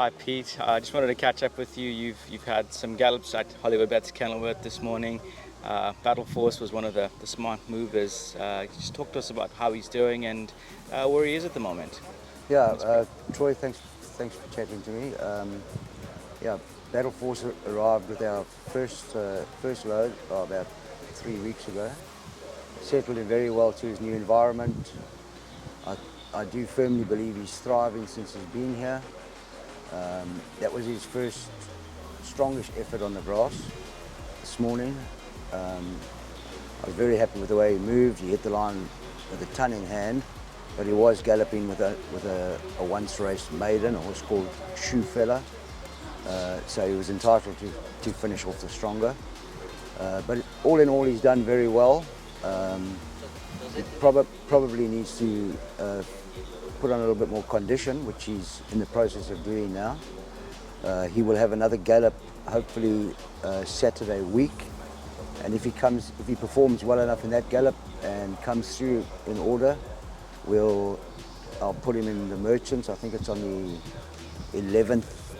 Hi Pete, I just wanted to catch up with you. You've had some gallops at Hollywood Bets Kenilworth this morning. Battle Force was one of the smart movers. Just talk to us about how he's doing and where he is at the moment. Yeah, Troy, thanks for chatting to me. Yeah, Battle Force arrived with our first load about 3 weeks ago. Settled in very well to his new environment. I do firmly believe he's thriving since he's been here. That was his first strongest effort on the grass this morning. I was very happy with the way he moved. He hit the line with a ton in hand, but he was galloping with a once raced maiden, a horse called Shoefella. So he was entitled to finish off the stronger. But all in all, he's done very well. It probably needs to put on a little bit more condition, which he's in the process of doing now. He will have another gallop, hopefully Saturday week. And if he performs well enough in that gallop and comes through in order, I'll put him in the Merchants. I think it's on the 11th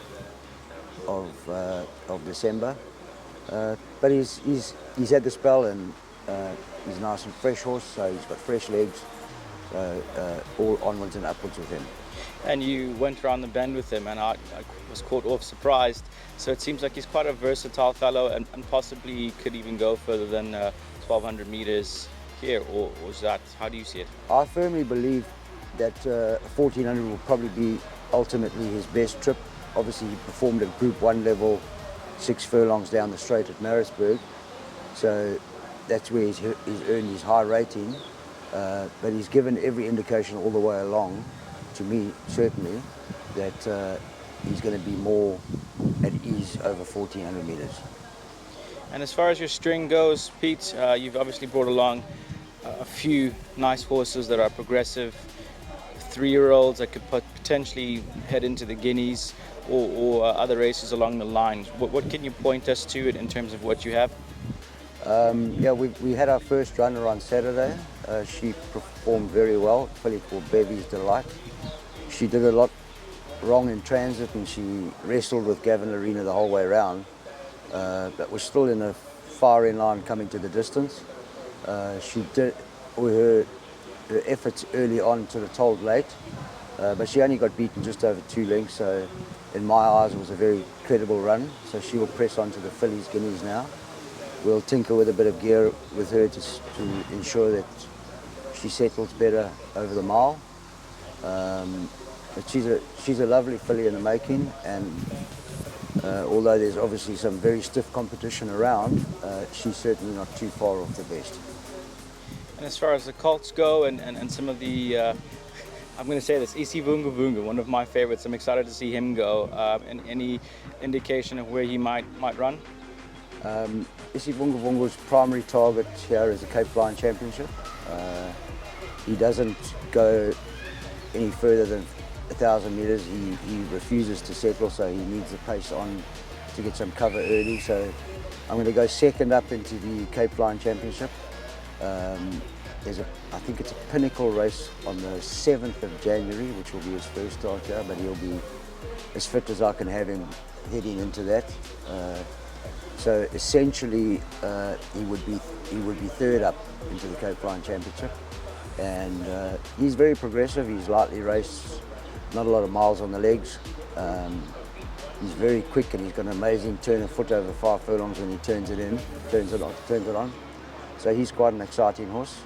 of December. But he's had the spell, and he's a nice and fresh horse, so he's got fresh legs. All onwards and upwards with him. And you went around the bend with him, and I was caught off surprised. So it seems like he's quite a versatile fellow, and possibly could even go further than 1,200 meters here, or is that, how do you see it? I firmly believe that 1,400 will probably be ultimately his best trip. Obviously, he performed at Group 1 level 6 furlongs down the straight at Maritzburg, so that's where he's earned his high rating. But he's given every indication all the way along, to me certainly, that he's going to be more at ease over 1,400 meters. And as far as your string goes, Pete, you've obviously brought along a few nice horses that are progressive, 3-year-olds that could potentially head into the Guineas or other races along the line. What can you point us to in terms of what you have? Yeah, we had our first runner on Saturday. She performed very well, filly called Bevy's Delight. She did a lot wrong in transit, and she wrestled with Gavin Larena the whole way around, but was still in a far in line coming to the distance. She did her efforts early on to the told late, but she only got beaten just over 2 lengths, so in my eyes it was a very credible run. So she will press on to the fillies Guineas now. We'll tinker with a bit of gear with her to ensure that she settles better over the mile. But she's a lovely filly in the making, and although there's obviously some very stiff competition around, she's certainly not too far off the best. And as far as the colts go, and some of the, I'm going to say this, Isi Vunga Vunga, one of my favorites. I'm excited to see him go. And any indication of where he might run? Isi Vunga Vunga's primary target here is the Cape Flying Championship. He doesn't go any further than 1,000 meters. He refuses to settle, so he needs the pace on to get some cover early. So I'm going to go second up into the Cape Flying Championship. I think it's a pinnacle race on the 7th of January, which will be his first start here, but he'll be as fit as I can have him heading into that. So essentially, he would be third up into the Cape Flying Championship, and he's very progressive. He's lightly raced, not a lot of miles on the legs. He's very quick, and he's got an amazing turn of foot over 5 furlongs when he turns it on. So he's quite an exciting horse.